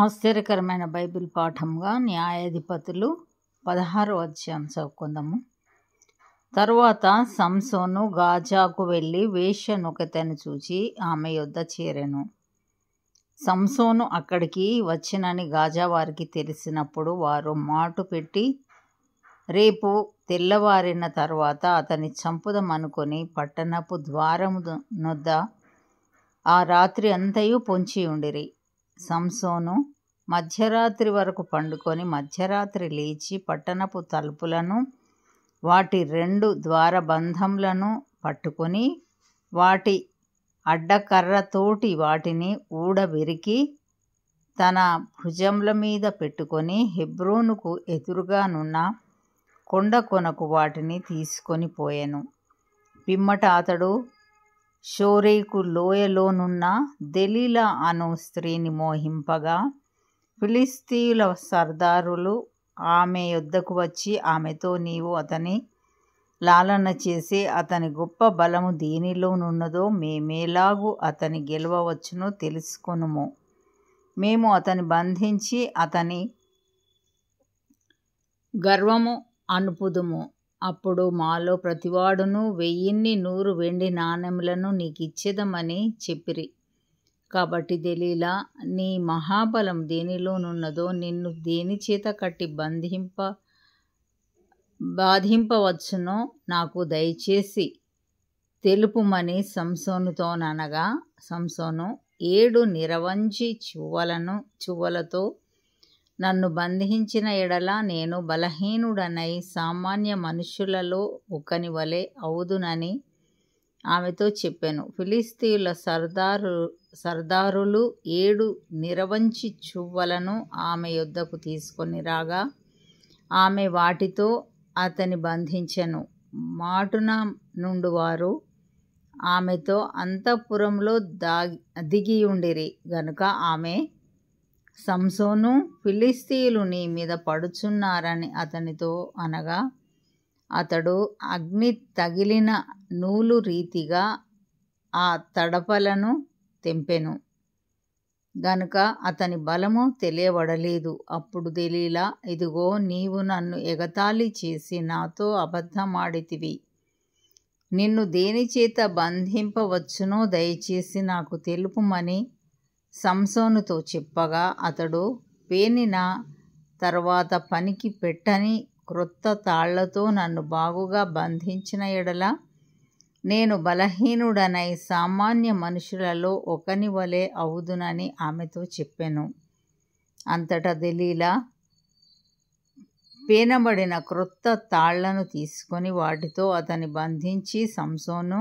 ఆశ్చర్యకరమైన బైబిల్ పాఠంగా న్యాయాధిపతులు 16వ అధ్యాయం చదువుకుందాము. తరువాత సంసోను గాజాకు వెళ్ళి వేశ్యనొకతెను చూచి ఆమె యొద్ద చేరెను. సంసోను అక్కడికి వచ్చినని గాజా వారికి తెలిసినప్పుడు వారు మాటు పెట్టి రేపు తెల్లవారిన తర్వాత అతన్ని చంపుదమనుకొని పట్టణపు ద్వారము నొద్ద ఆ రాత్రి అంతయు పొంచి ఉండిరి. సంసోను మధ్యరాత్రి వరకు పండుకొని మధ్యరాత్రి లేచి పట్టణపు తలుపులను వాటి 2 ద్వారబంధములను పట్టుకొని వాటి అడ్డకర్రతోటి వాటిని ఊడబెరికి తన భుజముల మీద పెట్టుకొని హెబ్రోనుకు ఎదురుగానున్న కొండ కొనకు వాటిని తీసుకొని పోయెను. పిమ్మట అతడు షోరేకు లోయలోనున్న దెలీలా అను స్త్రీని మోహింపగా ఫిలిష్తీయుల సర్దారులు ఆమె యొద్దకు వచ్చి ఆమెతో, నీవు అతని లాలన చేసి అతని గొప్ప బలము దేనిలోనున్నదో మేమెలాగు అతని గెలవవచ్చునో తెలుసుకొనుము. మేము అతని బంధించి అతని గర్వము అనుపుదుము. అప్పుడు మాలో ప్రతివాడును 1000 వెండి నాణెములను నీకిచ్చెదమని చెప్పిరి. కాబట్టి దెలీలా, నీ మహాబలం దేనిలోనున్నదో నిన్ను దేనిచేత కట్టి బాధింపవచ్చునో నాకు దయచేసి తెలుపుమని సంసోనుతోననగా, సంసోను 7 నిరవంజి చువ్వలతో నన్ను బంధించిన ఎడల నేను బలహీనుడనై సామాన్య మనుష్యులలో ఒకని వలె అవుదునని ఆమెతో చెప్పెను. ఫిలిష్తీయుల సర్దారులు 7 నిరవంచి చువ్వలను ఆమె యొద్దకు తీసుకొని రాగా ఆమె వాటితో అతని బంధించెను. మాటున నుండువారు ఆమెతో అంతఃపురంలో దిగియుండిరి గనుక ఆమె, సంసోను, ఫిలిష్తీయులు నీ మీద పడుచున్నారని అతనితో అనగా అతడు అగ్ని తగిలిన నూలు రీతిగా ఆ తడపలను తెంపెను గనుక అతని బలము తెలియబడలేదు. అప్పుడు దెలీలా, ఇదిగో, నీవు నన్ను ఎగతాళి చేసి నాతో అబద్ధమాడితివి. నిన్ను దేనిచేత బంధింపవచ్చునో దయచేసి నాకు తెలుపుమని సంసోనుతో చెప్పగా అతడు పేనిన తరువాత పనికి పెట్టని క్రొత్త తాళ్లతో నన్ను బాగుగా బంధించిన ఎడల నేను బలహీనుడనై సామాన్య మనుషులలో ఒకని వలె అవుదునని ఆమెతో చెప్పెను. అంతటా దెలీలా పేనబడిన క్రొత్త తాళ్లను తీసుకొని వాటితో అతన్ని బంధించి, సంసోను,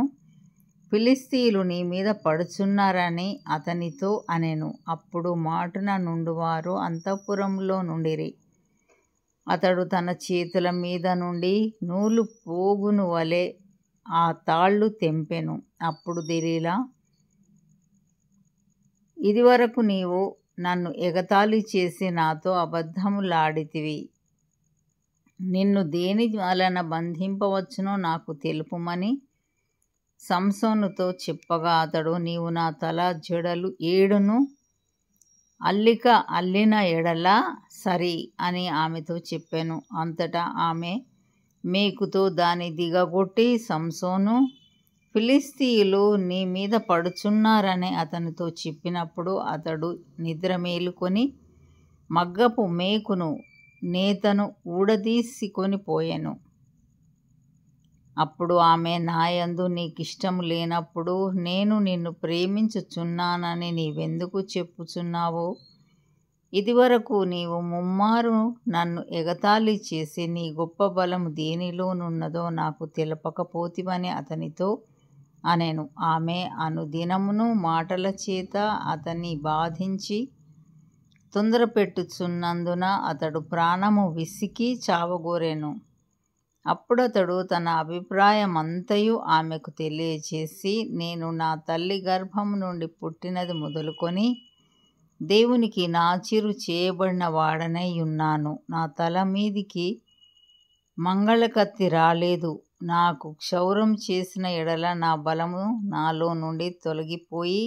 ఫిలిష్తీయులు నీ మీద పడుచున్నారని అతనితో అనెను. అప్పుడు మాటున నుండువారు అంతఃపురంలో నుండిరి. అతడు తన చేతుల మీద నుండి నూలు పోగును వలె ఆ తాళ్ళు తెంపెను. అప్పుడు దెలీలా, ఇదివరకు నీవు నన్ను ఎగతాళి చేసి నాతో అబద్ధములాడితివి. నిన్ను దేని వలన బంధింపవచ్చునో నాకు తెలుపుమని సంసోనుతో చెప్పగా అతడు, నీవు నా తల జడలు 7 అల్లిక అల్లిన ఎడల సరి అని ఆమెతో చెప్పెను. అంతటా ఆమె మేకుతో దాని దిగగొట్టి, సంసోను, ఫిలిష్తీయులు నీ మీద పడుచున్నారని అతనితో చెప్పినప్పుడు అతడు నిద్ర మేలుకొని మగ్గపు మేకును నేతను ఊడదీసికొని పోయెను. అప్పుడు ఆమె, నాయందు నీకిష్టము లేనప్పుడు నేను నిన్ను ప్రేమించుచున్నానని నీవెందుకు చెప్పుచున్నావు? ఇదివరకు నీవు ముమ్మారు నన్ను ఎగతాళి చేసి నీ గొప్ప బలము దేనిలోనున్నదో నాకు తెలపకపోతివని అతనితో అనెను. ఆమె అనుదినమును మాటల చేత అతన్ని బాధించి తొందరపెట్టుచున్నందున అతడు ప్రాణము విసికి చావగోరెను. అప్పుడతడు తన అభిప్రాయమంతయు ఆమెకు తెలియచేసి, నేను నా తల్లి గర్భము నుండి పుట్టినది మొదలుకొని దేవునికి నాచిరు చేయబడిన వాడనై ఉన్నాను. నా తల మీదికి మంగళకత్తి రాలేదు. నాకు క్షౌరం చేసిన ఎడల నా బలము నాలో నుండి తొలగిపోయి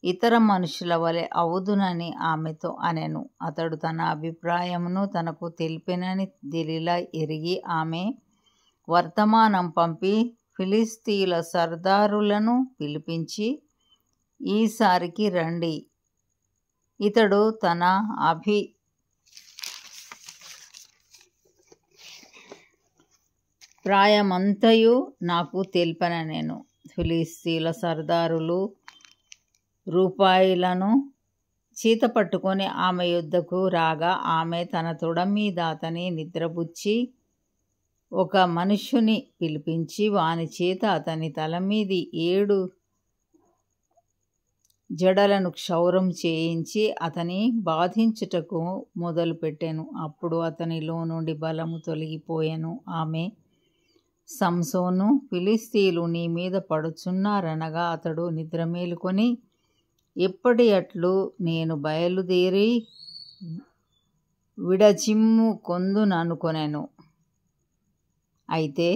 ఇతర మనుషుల వలె అవుదునని ఆమెతో అనెను. అతడు తన అభిప్రాయమును తనకు తెలిపెనని దెలీలా ఎరిగి ఆమె వర్తమానం పంపి ఫిలిష్తీయుల సర్దారులను పిలిపించి, ఈసారికి రండి, ఇతడు తన అభిప్రాయమంతయు నాకు తెలిపెననెను. ఫిలిష్తీయుల సర్దారులు రూపాయిలను చీత పట్టుకొని ఆమె యొద్దకు రాగా, ఆమె తన తొడ మీద అతని నిద్రపుచ్చి ఒక మనుష్యుని పిలిపించి వాని చేత అతని తల మీది 7 జడలను క్షౌరం చేయించి అతని బాధించుటకు మొదలుపెట్టెను. అప్పుడు అతనిలో నుండి బలము తొలగిపోయెను. ఆమె, సంసోను, ఫిలిష్తీయులు నీ మీద పడుచున్నారనగా అతడు నిద్రమేలుకొని, ఎప్పటి అట్లు నేను బయలుదేరి విడచిమ్ముకొందుననుకొనెను. అయితే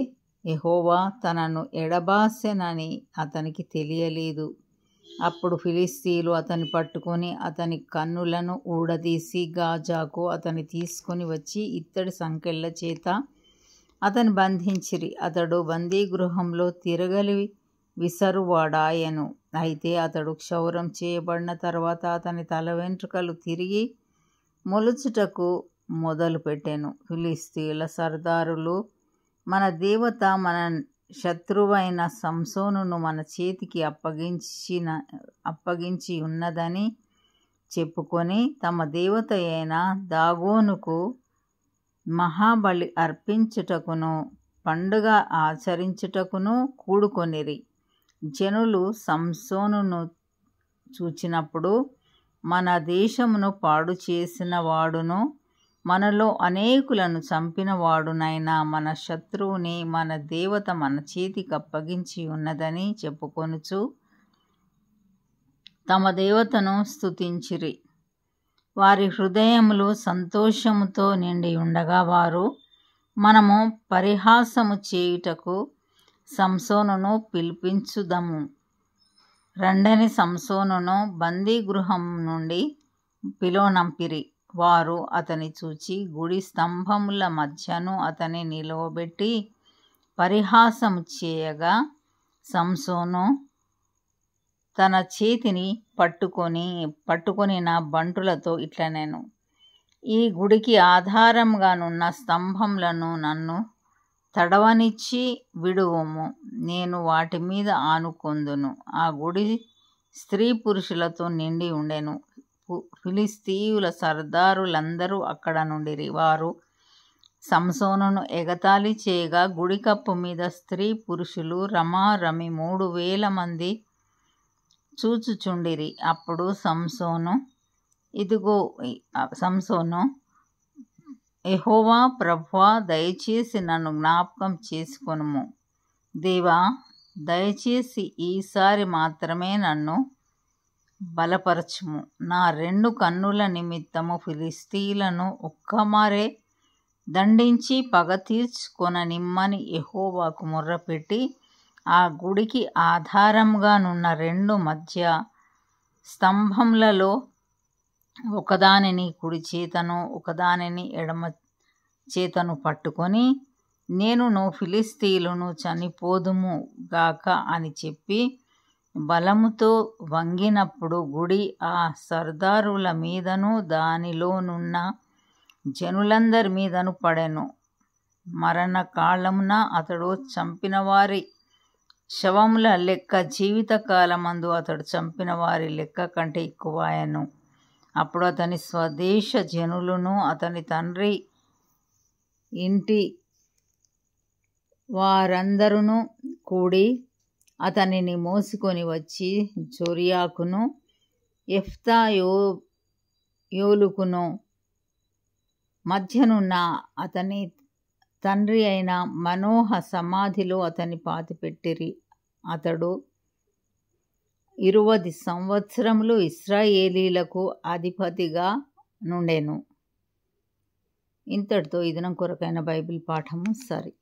యెహోవా తనను ఎడబాసెనని అతనికి తెలియలేదు. అప్పుడు ఫిలిష్తీయులు అతన్ని పట్టుకొని అతని కన్నులను ఊడదీసి గాజాకు అతన్ని తీసుకొని వచ్చి ఇత్తడి సంకెళ్ళ చేత అతన్ని బంధించిరి. అతడు బందీగృహంలో తిరగలి విసరువాడాయెను. అయితే అతడు క్షౌరం చేయబడిన తర్వాత అతని తల వెంట్రుకలు తిరిగి మొలుచుటకు మొదలుపెట్టెను. ఫిలిష్తీయుల సర్దారులు, మన దేవత మన శత్రువైన సంసోనును మన చేతికి అప్పగించి ఉన్నదని చెప్పుకొని తమ దేవత అయిన దాగోనుకు మహాబలి అర్పించుటకును పండుగ ఆచరించుటకును కూడుకొనిరి. జనులు సంసోనును చూచినప్పుడు, మన దేశమును పాడు చేసిన వాడును మనలో అనేకులను చంపిన వాడునైన మన శత్రువుని మన దేవత మన చేతికి అప్పగించి ఉన్నదని చెప్పుకొనుచు తమ దేవతను స్తుతించిరి. వారి హృదయములు సంతోషముతో నిండి ఉండగా వారు, మనము పరిహాసము చేయుటకు సంసోనును పిలిపించుదము రండని సంసోనును బందీగృహం నుండి పిలువనంపిరి. వారు అతని చూచి గుడి స్తంభముల మధ్యను అతని నిలువబెట్టి పరిహాసము చేయగా, సంసోను తన చేతిని పట్టుకొనిన బంటులతో ఇట్లనెను, ఈ గుడికి ఆధారంగానున్న స్తంభములను నన్ను తడవనిచ్చి విడువుము, నేను వాటి మీద ఆనుకొందును. ఆ గుడి స్త్రీ పురుషులతో నిండి ఉండెను. ఫిలిష్తీయుల సర్దారులందరూ అక్కడ నుండిరి. వారు సంసోనును ఎగతాళి చేయగా గుడి కప్పు మీద స్త్రీ పురుషులు రమారమి 3000 మంది చూచుచుండిరి. అప్పుడు సంసోను, యెహోవా ప్రభువా, దయచేసి నన్ను జ్ఞాపకం చేసుకొనుము. దేవా, దయచేసి ఈసారి మాత్రమే నన్ను బలపరచుము. నా 2 కన్నుల నిమిత్తము ఫిలిష్తీయులను ఒక్కమారే దండించి పగ తీర్చుకొననిమ్మని యెహోవాకు మొర్రపెట్టి, ఆ గుడికి ఆధారంగానున్న 2 మధ్య స్తంభములలో ఒకదానిని కుడి చేతను ఒకదానిని ఎడమ చేతను పట్టుకొని, నేనును ఫిలిష్తీయులను చనిపోదుము గాక అని చెప్పి బలముతో వంగినప్పుడు గుడి ఆ సర్దారుల మీదను దానిలోనున్న జనులందరి మీదను పడెను. మరణకాలమున అతడు చంపిన వారి శవముల లెక్క జీవితకాలమందు అతడు చంపిన వారి లెక్క కంటే ఎక్కువాయెను. అప్పుడు అతని స్వదేశ జనులను అతని తండ్రి ఇంటి వారందరును కూడి అతనిని మోసుకొని వచ్చి జొర్యాకును ఎష్తాయోలుకును మధ్యనున్న అతని తండ్రి అయిన మనోహ సమాధిలో అతన్ని పాతిపెట్టిరి. అతడు 20 సంవత్సరములు ఇశ్రాయేలీలకు అధిపతిగా నుండెను. ఇంతటితో ఈ దినం కొరకైన బైబిల్ పాఠము సరి.